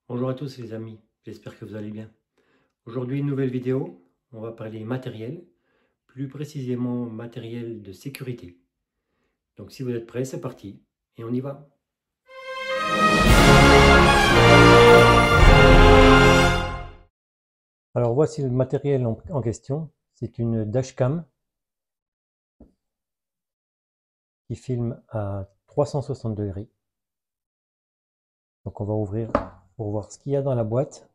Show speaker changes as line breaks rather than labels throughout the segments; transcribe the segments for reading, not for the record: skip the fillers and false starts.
Bonjour à tous les amis, j'espère que vous allez bien. Aujourd'hui, une nouvelle vidéo, on va parler matériel, plus précisément matériel de sécurité. Donc si vous êtes prêts, c'est parti, et on y va. Alors voici le matériel en question, c'est une dashcam qui filme à 360 degrés. Donc on va ouvrir pour voir ce qu'il y a dans la boîte.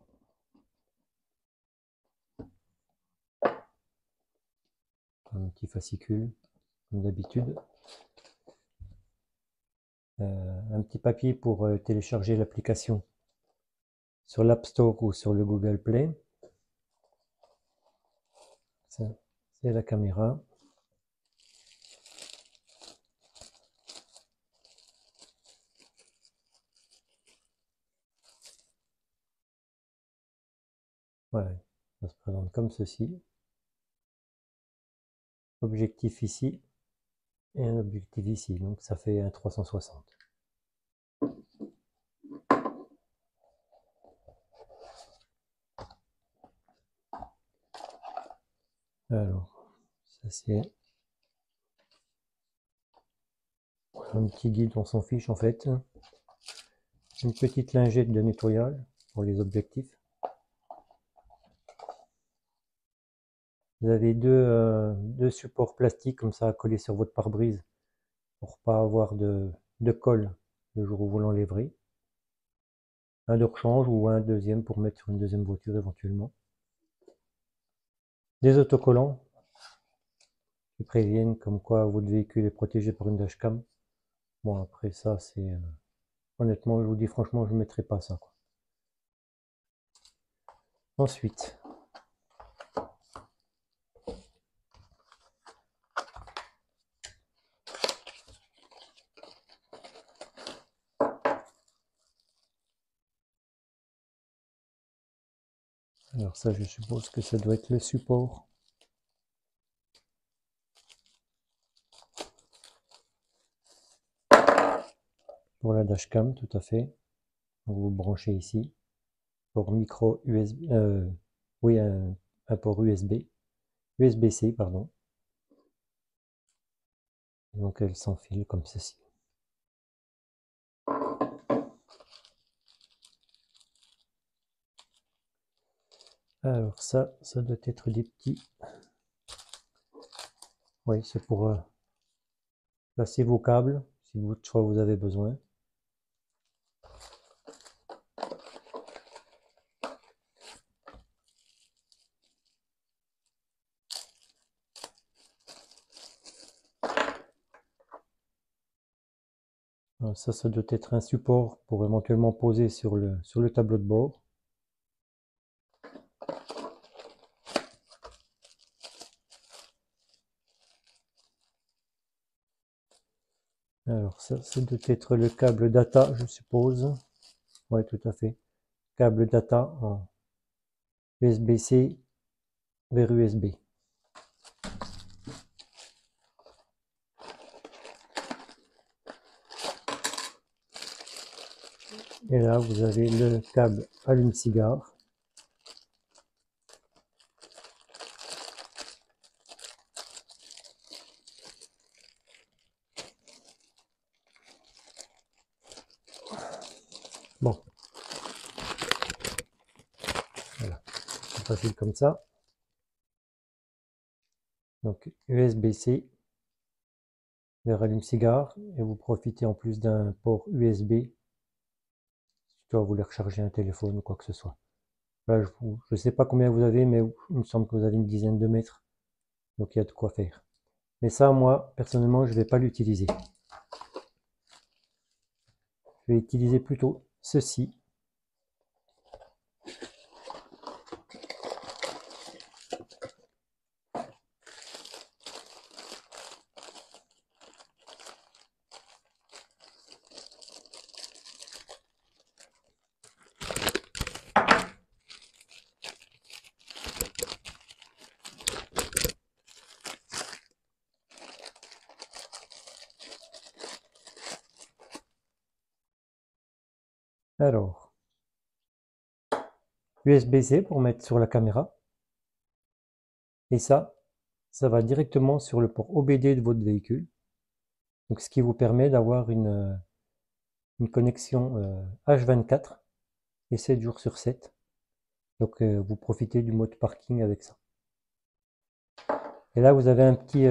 Un petit fascicule, comme d'habitude. Un petit papier pour télécharger l'application sur l'App Store ou sur le Google Play. Ça, c'est la caméra. Voilà, ça se présente comme ceci. Objectif ici et un objectif ici, donc ça fait un 360. Alors, ça c'est un petit guide, on s'en fiche en fait. Une petite lingette de nettoyage pour les objectifs. Vous avez deux supports plastiques comme ça à coller sur votre pare-brise pour pas avoir de colle le jour où vous l'enlèverez. Un de rechange ou un deuxième pour mettre sur une deuxième voiture éventuellement. Des autocollants qui préviennent comme quoi votre véhicule est protégé par une dashcam. Bon après ça c'est... honnêtement je vous dis franchement je ne mettrai pas ça, quoi. Ensuite, alors ça je suppose que ça doit être le support pour la dashcam, tout à fait. Donc vous branchez ici, port micro USB, oui un port USB, USB-C pardon. Donc elle s'enfile comme ceci. Alors ça doit être des petits, oui c'est pour placer vos câbles si toutefois vous avez besoin. Alors ça doit être un support pour éventuellement poser sur le tableau de bord. Alors ça doit être le câble data, je suppose. Oui, tout à fait. Câble data en USB-C vers USB. Et là, vous avez le câble allume-cigare. Bon, voilà, c'est facile comme ça. Donc USB-C vers allume-cigare et vous profitez en plus d'un port USB si tu voulez recharger un téléphone ou quoi que ce soit. Là, je ne sais pas combien vous avez, mais il me semble que vous avez une dizaine de mètres, donc il y a de quoi faire. Mais ça, moi, personnellement, je ne vais pas l'utiliser. Je vais utiliser plutôt ceci. Alors, USB-C pour mettre sur la caméra. Et ça va directement sur le port OBD de votre véhicule. Donc, ce qui vous permet d'avoir une connexion H24 et 7 jours sur 7. Donc, vous profitez du mode parking avec ça. Et là, vous avez un petit,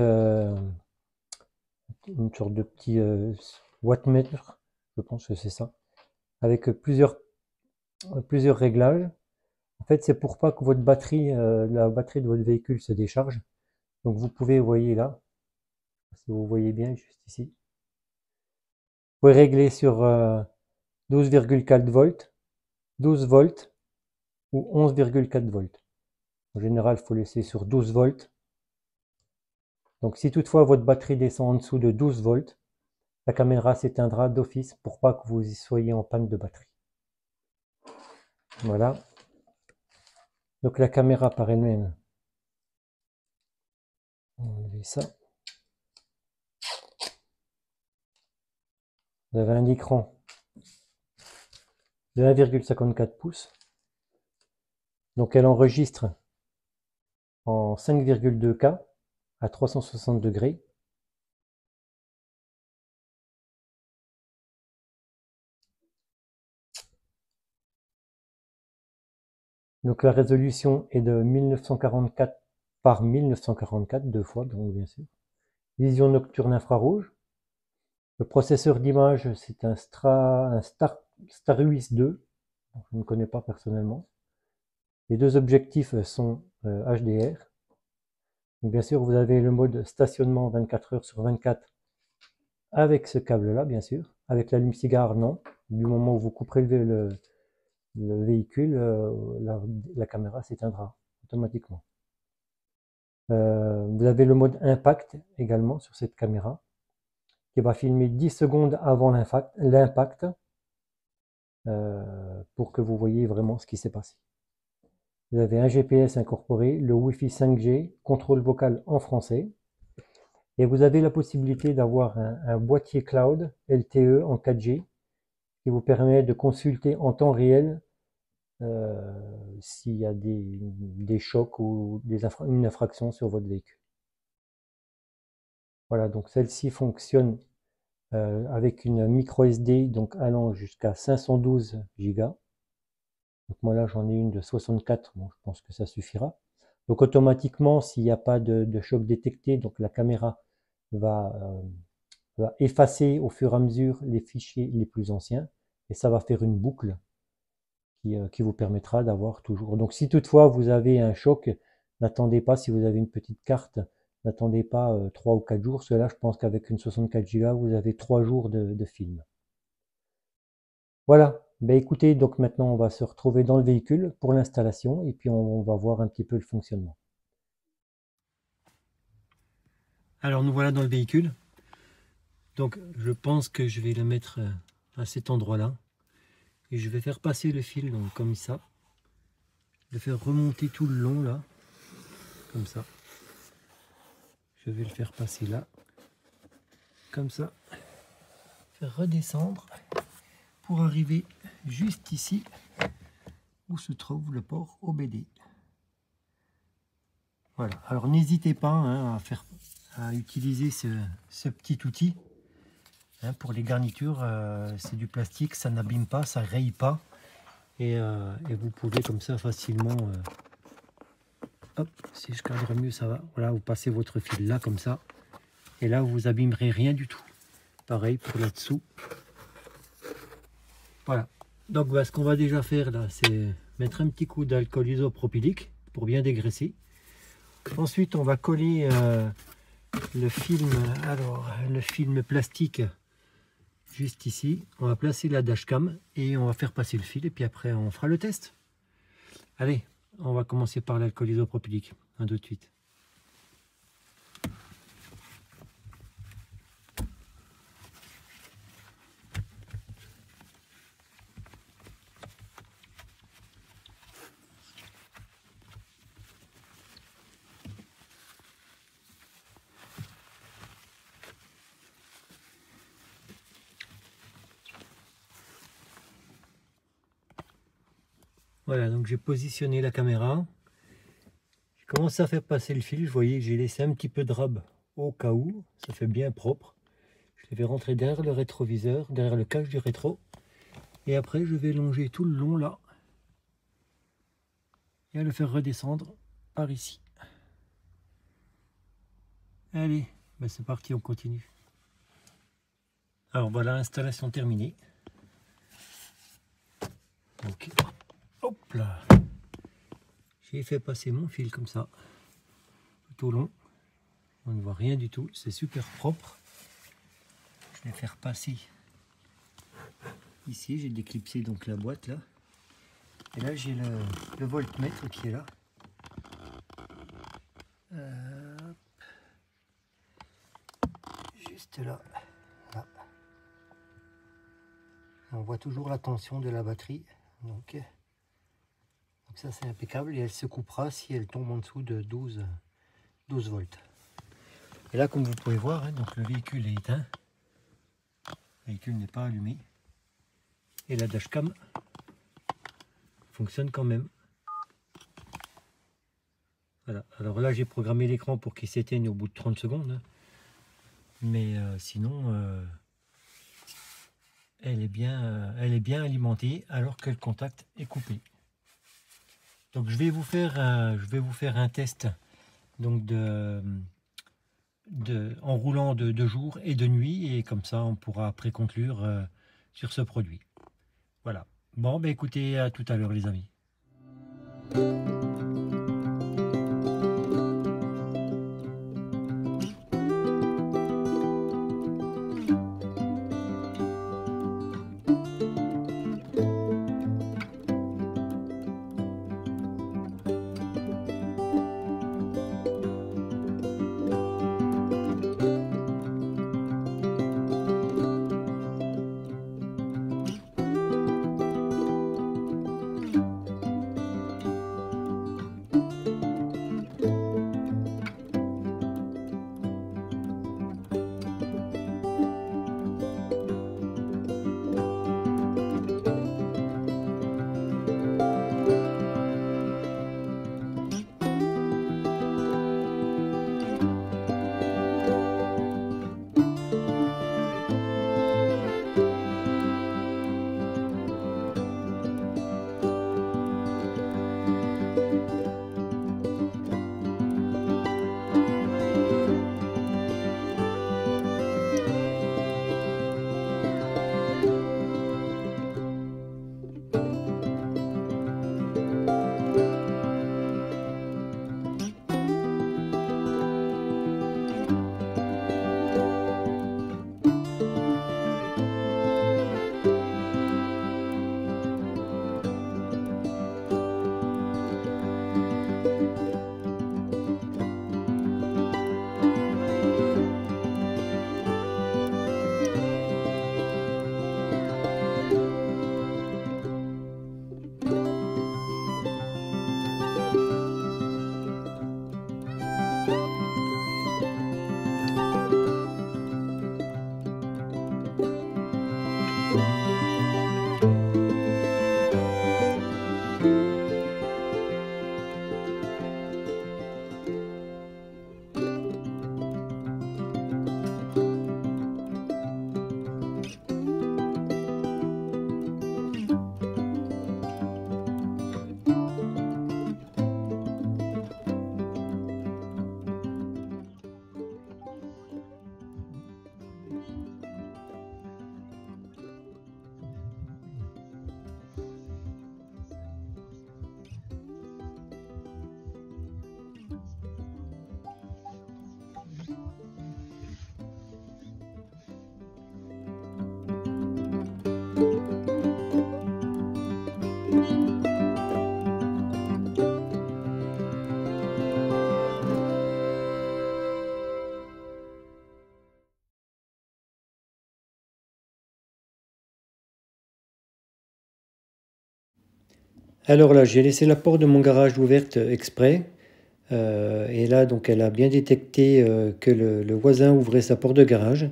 une sorte de petit wattmètre, je pense que c'est ça, avec plusieurs réglages. En fait, c'est pour pas que votre batterie, la batterie de votre véhicule se décharge. Donc, vous pouvez, vous voyez là, si vous voyez bien, juste ici, vous pouvez régler sur 12,4 volts, 12 volts ou 11,4 volts. En général, il faut laisser sur 12 volts. Donc, si toutefois votre batterie descend en dessous de 12 volts, la caméra s'éteindra d'office pour pas que vous y soyez en panne de batterie. Voilà. Donc, la caméra par elle-même, on va enlever ça. Vous avez un écran de 1,54 pouces. Donc, elle enregistre en 5,2K à 360 degrés. Donc la résolution est de 1944 par 1944, deux fois, donc bien sûr. Vision nocturne infrarouge. Le processeur d'image, c'est un Starus 2, je ne connais pas personnellement. Les deux objectifs sont HDR. Donc bien sûr, vous avez le mode stationnement 24 heures sur 24 avec ce câble-là, bien sûr. Avec l'allume-cigare, non. Du moment où vous couperez le véhicule, la caméra s'éteindra automatiquement. Vous avez le mode impact également sur cette caméra qui va filmer 10 secondes avant l'impact pour que vous voyez vraiment ce qui s'est passé. Vous avez un GPS incorporé, le Wi-Fi 5G, contrôle vocal en français. Et vous avez la possibilité d'avoir un boîtier cloud LTE en 4G qui vous permet de consulter en temps réel s'il y a des chocs ou une infraction sur votre véhicule. Voilà, donc celle-ci fonctionne avec une micro SD donc allant jusqu'à 512 Go. Donc moi là j'en ai une de 64, bon, je pense que ça suffira. Donc automatiquement, s'il n'y a pas de choc détecté, donc la caméra va effacer au fur et à mesure les fichiers les plus anciens et ça va faire une boucle qui vous permettra d'avoir toujours. Donc si toutefois vous avez un choc, n'attendez pas, si vous avez une petite carte, n'attendez pas 3 ou 4 jours. Cela, je pense qu'avec une 64 Go, vous avez 3 jours de film. Voilà. Ben écoutez, donc maintenant on va se retrouver dans le véhicule pour l'installation et puis on va voir un petit peu le fonctionnement. Alors nous voilà dans le véhicule. Donc je pense que je vais le mettre à cet endroit-là. Et je vais faire passer le fil donc, comme ça. Le faire remonter tout le long là. Comme ça. Je vais le faire passer là. Comme ça. Faire redescendre pour arriver juste ici où se trouve le port OBD. Voilà. Alors n'hésitez pas hein, à utiliser ce petit outil. Hein, pour les garnitures, c'est du plastique, ça n'abîme pas, ça raye pas. Et vous pouvez comme ça facilement... hop, si je cadre mieux, ça va. Voilà, vous passez votre fil là, comme ça. Et là, vous abîmerez rien du tout. Pareil pour là-dessous. Voilà. Donc, bah, ce qu'on va déjà faire là, c'est mettre un petit coup d'alcool isopropylique pour bien dégraisser. Ensuite, on va coller le film plastique juste ici. On va placer la dashcam et on va faire passer le fil et puis après on fera le test. Allez, on va commencer par l'alcool isopropylique. 1, 2, 8. Voilà, donc j'ai positionné la caméra. J'ai commencé à faire passer le fil. Vous voyez que j'ai laissé un petit peu de rab au cas où. Ça fait bien propre. Je les vais rentrer derrière le rétroviseur, derrière le cache du rétro. Et après, je vais longer tout le long là. Et à le faire redescendre par ici. Allez, ben c'est parti, on continue. Alors voilà, installation terminée. Donc, hop là. J'ai fait passer mon fil comme ça, tout au long. On ne voit rien du tout, c'est super propre. Je vais faire passer ici, j'ai déclipsé donc la boîte là. Et là j'ai le voltmètre qui est là. Juste là. Là. On voit toujours la tension de la batterie. Donc ça c'est impeccable et elle se coupera si elle tombe en dessous de 12 volts. Et là comme vous pouvez voir, hein, donc le véhicule est éteint. Le véhicule n'est pas allumé. Et la dashcam fonctionne quand même. Voilà. Alors là j'ai programmé l'écran pour qu'il s'éteigne au bout de 30 secondes. Hein. Mais sinon elle est bien alimentée alors que le contact est coupé. Donc je vais vous faire un test donc en roulant de jour et de nuit, et comme ça on pourra après conclure sur ce produit. Voilà. Bon, ben écoutez, à tout à l'heure les amis. Alors là, j'ai laissé la porte de mon garage ouverte exprès. Et là, donc, elle a bien détecté que le voisin ouvrait sa porte de garage,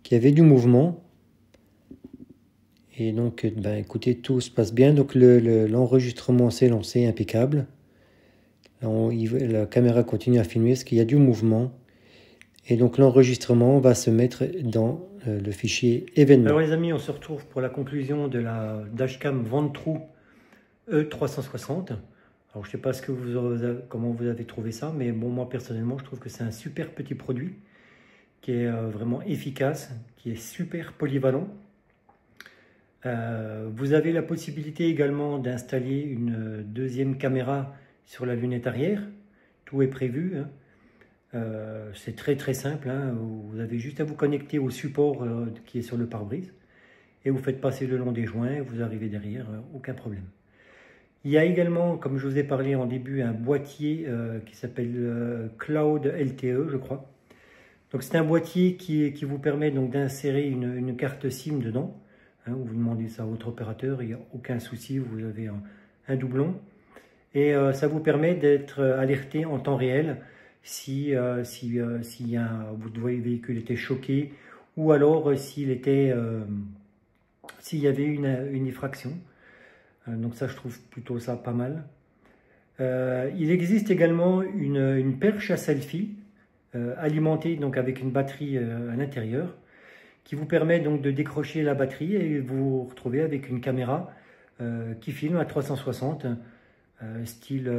qu'il y avait du mouvement. Et donc, ben, écoutez, tout se passe bien. Donc, l'enregistrement s'est lancé, impeccable. Là, la caméra continue à filmer parce qu'il y a du mouvement. Et donc, l'enregistrement va se mettre dans le fichier événement. Alors les amis, on se retrouve pour la conclusion de la dashcam Ventrue E360. Alors, je ne sais pas comment vous avez trouvé ça, mais bon, moi, personnellement, je trouve que c'est un super petit produit qui est vraiment efficace, qui est super polyvalent. Vous avez la possibilité également d'installer une deuxième caméra sur la lunette arrière. Tout est prévu. Hein. C'est très simple. Hein. Vous avez juste à vous connecter au support qui est sur le pare-brise. Et vous faites passer le long des joints, vous arrivez derrière, aucun problème. Il y a également, comme je vous ai parlé en début, un boîtier qui s'appelle Cloud LTE, je crois. Donc c'est un boîtier qui vous permet donc d'insérer une carte SIM dedans. Hein, vous demandez ça à votre opérateur, il n'y a aucun souci, vous avez un doublon. Et ça vous permet d'être alerté en temps réel si votre véhicule était choqué ou alors s'il y avait une effraction. Donc ça, je trouve plutôt ça pas mal. Il existe également une perche à selfie alimentée donc avec une batterie à l'intérieur qui vous permet donc de décrocher la batterie et vous vous retrouvez avec une caméra qui filme à 360, style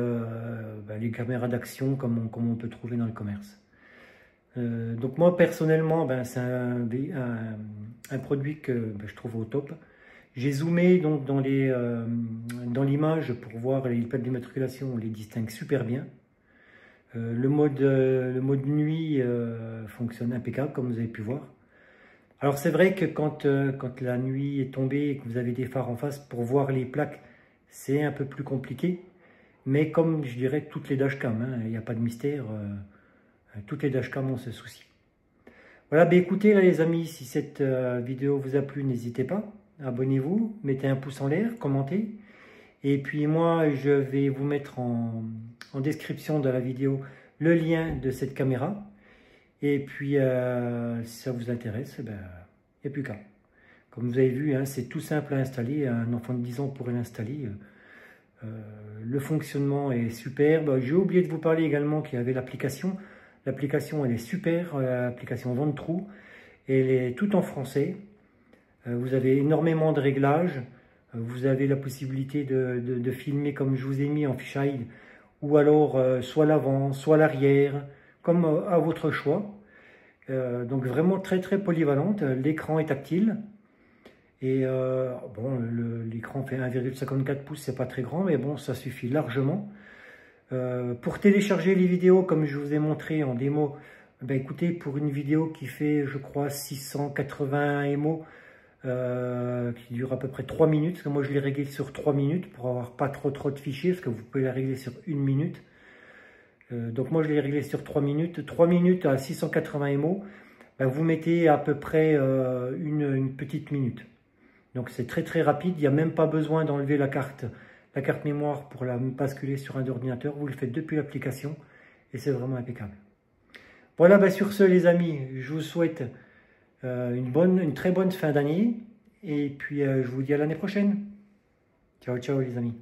les caméras d'action comme on peut trouver dans le commerce. Donc moi personnellement, c'est un produit que je trouve au top. J'ai zoomé donc dans l'image pour voir les plaques d'immatriculation, on les distingue super bien. Le mode nuit fonctionne impeccable comme vous avez pu voir. Alors c'est vrai que quand la nuit est tombée et que vous avez des phares en face, pour voir les plaques, c'est un peu plus compliqué. Mais comme je dirais toutes les dashcams, hein, il n'y a pas de mystère, toutes les dashcams ont ce souci. Voilà, écoutez là, les amis, si cette vidéo vous a plu, n'hésitez pas, abonnez-vous, mettez un pouce en l'air, commentez. Et puis moi, je vais vous mettre en description de la vidéo le lien de cette caméra. Et puis, si ça vous intéresse, il n'y a plus qu'à. Comme vous avez vu, hein, c'est tout simple à installer. Un enfant de 10 ans pourrait l'installer. Le fonctionnement est superbe. J'ai oublié de vous parler également qu'il y avait l'application. L'application, elle est super, l'application Ventrue. Elle est tout en français. Vous avez énormément de réglages. Vous avez la possibilité de filmer comme je vous ai mis en fisheye, ou alors soit l'avant, soit l'arrière, comme à votre choix. Donc vraiment très polyvalente. L'écran est tactile. Et bon, l'écran fait 1,54 pouces, c'est pas très grand, mais bon, ça suffit largement. Pour télécharger les vidéos, comme je vous ai montré en démo, écoutez, pour une vidéo qui fait, je crois, 680 MO, qui dure à peu près 3 minutes, parce que moi je l'ai réglé sur 3 minutes pour avoir pas trop de fichiers, parce que vous pouvez la régler sur 1 minute. Donc moi je l'ai réglé sur 3 minutes. 3 minutes à 680 MO, vous mettez à peu près une petite minute. Donc c'est très rapide, il n'y a même pas besoin d'enlever la carte mémoire pour la basculer sur un ordinateur. Vous le faites depuis l'application et c'est vraiment impeccable. Voilà, sur ce les amis, je vous souhaite une très bonne fin d'année et puis je vous dis à l'année prochaine. Ciao les amis.